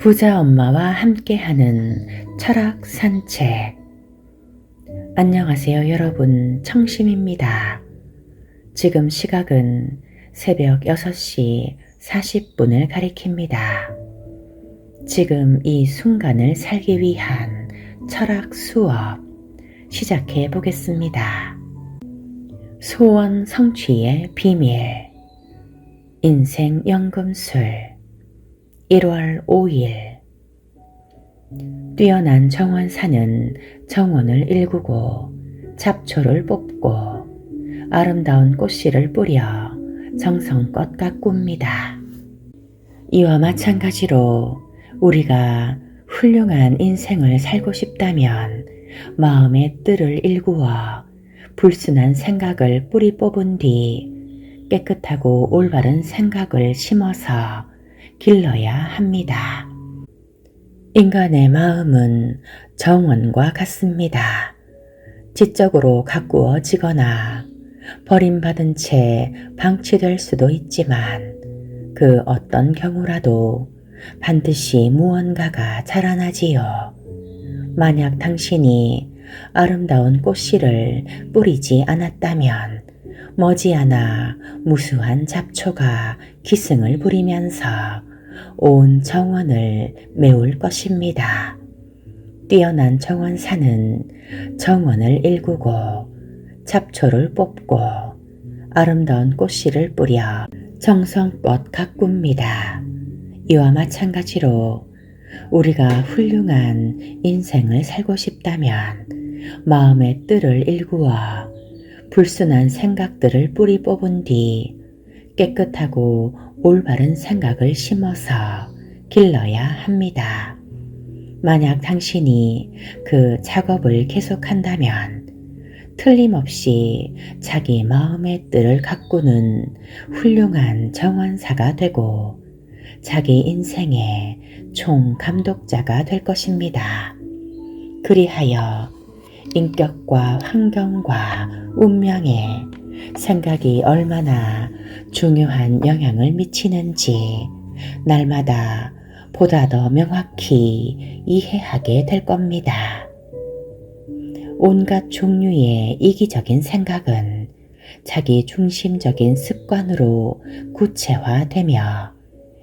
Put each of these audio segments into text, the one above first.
부자 엄마와 함께하는 철학 산책. 안녕하세요 여러분, 청심입니다. 지금 시각은 새벽 6시 40분을 가리킵니다. 지금 이 순간을 살기 위한 철학 수업 시작해 보겠습니다. 소원 성취의 비밀, 인생 연금술. 1월 5일. 뛰어난 정원사는 정원을 일구고 잡초를 뽑고 아름다운 꽃씨를 뿌려 정성껏 가꿉니다. 이와 마찬가지로 우리가 훌륭한 인생을 살고 싶다면 마음의 뜰을 일구어 불순한 생각을 뿌리 뽑은 뒤 깨끗하고 올바른 생각을 심어서 길러야 합니다. 인간의 마음은 정원과 같습니다. 지적으로 가꾸어지거나 버림받은 채 방치될 수도 있지만 그 어떤 경우라도 반드시 무언가가 자라나지요. 만약 당신이 아름다운 꽃씨를 뿌리지 않았다면 머지않아 무수한 잡초가 기승을 부리면서 온 정원을 메울 것입니다. 뛰어난 정원사는 정원을 일구고 잡초를 뽑고 아름다운 꽃씨를 뿌려 정성껏 가꿉니다. 이와 마찬가지로 우리가 훌륭한 인생을 살고 싶다면 마음의 뜰을 일구어 불순한 생각들을 뿌리 뽑은 뒤 깨끗하고 올바른 생각을 심어서 길러야 합니다. 만약 당신이 그 작업을 계속한다면 틀림없이 자기 마음의 뜰을 가꾸는 훌륭한 정원사가 되고 자기 인생의 총감독자가 될 것입니다. 그리하여 인격과 환경과 운명에 생각이 얼마나 중요한 영향을 미치는지 날마다 보다 더 명확히 이해하게 될 겁니다. 온갖 종류의 이기적인 생각은 자기 중심적인 습관으로 구체화되며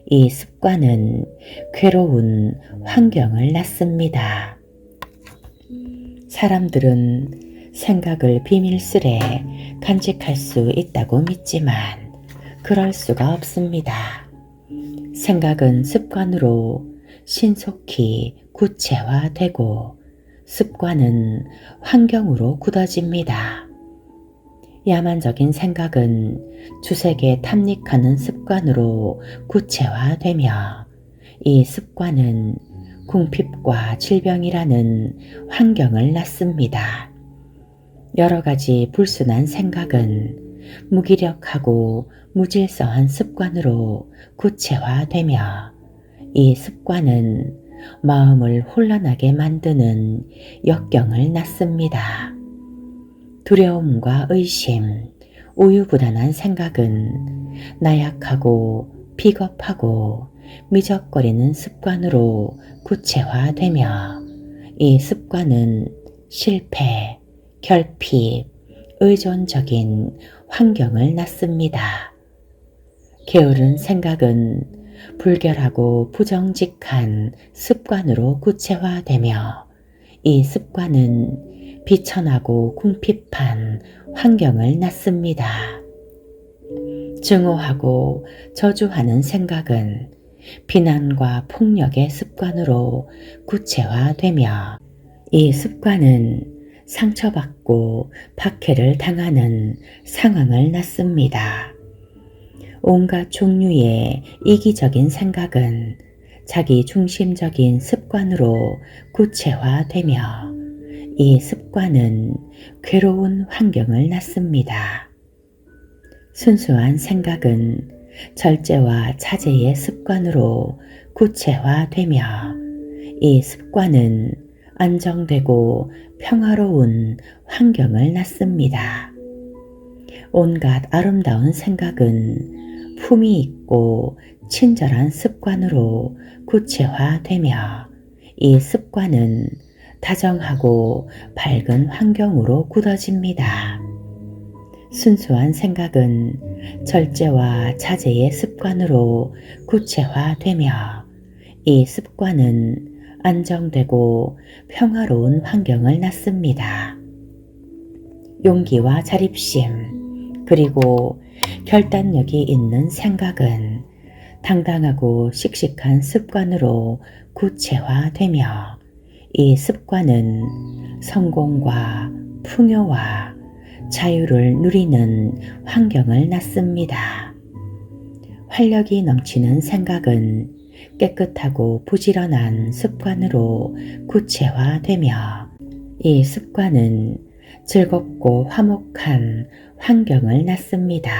이 습관은 괴로운 환경을 낳습니다. 사람들은 생각을 비밀스레 간직할 수 있다고 믿지만 그럴 수가 없습니다. 생각은 습관으로 신속히 구체화되고 습관은 환경으로 굳어집니다. 야만적인 생각은 주색에 탐닉하는 습관으로 구체화되며 이 습관은 궁핍과 질병이라는 환경을 낳습니다. 여러 가지 불순한 생각은 무기력하고 무질서한 습관으로 구체화되며 이 습관은 마음을 혼란하게 만드는 역경을 낳습니다. 두려움과 의심, 우유부단한 생각은 나약하고 비겁하고 미적거리는 습관으로 구체화되며 이 습관은 실패, 결핍, 의존적인 환경을 낳습니다. 게으른 생각은 불결하고 부정직한 습관으로 구체화되며 이 습관은 비천하고 궁핍한 환경을 낳습니다. 증오하고 저주하는 생각은 비난과 폭력의 습관으로 구체화되며 이 습관은 상처받고 박해를 당하는 상황을 낳습니다. 온갖 종류의 이기적인 생각은 자기 중심적인 습관으로 구체화되며 이 습관은 괴로운 환경을 낳습니다. 순수한 생각은 절제와 차제의 습관으로 구체화되며 이 습관은 안정되고 평화로운 환경을 낳습니다. 온갖 아름다운 생각은 품위 있고 친절한 습관으로 구체화되며 이 습관은 다정하고 밝은 환경으로 굳어집니다. 순수한 생각은 절제와 자제의 습관으로 구체화되며 이 습관은 안정되고 평화로운 환경을 낳습니다. 용기와 자립심 그리고 결단력이 있는 생각은 당당하고 씩씩한 습관으로 구체화되며 이 습관은 성공과 풍요와 자유를 누리는 환경을 낳습니다. 활력이 넘치는 생각은 깨끗하고 부지런한 습관으로 구체화되며 이 습관은 즐겁고 화목한 환경을 낳습니다.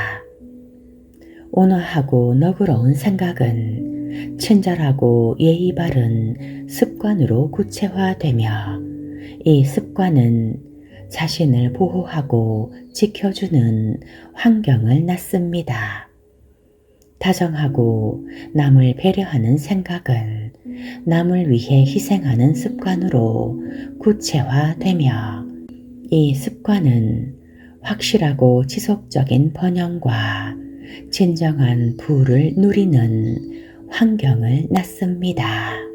온화하고 너그러운 생각은 친절하고 예의 바른 습관으로 구체화되며 이 습관은 자신을 보호하고 지켜주는 환경을 낳습니다. 다정하고 남을 배려하는 생각은 남을 위해 희생하는 습관으로 구체화되며 이 습관은 확실하고 지속적인 번영과 진정한 부를 누리는 환경을 낳습니다.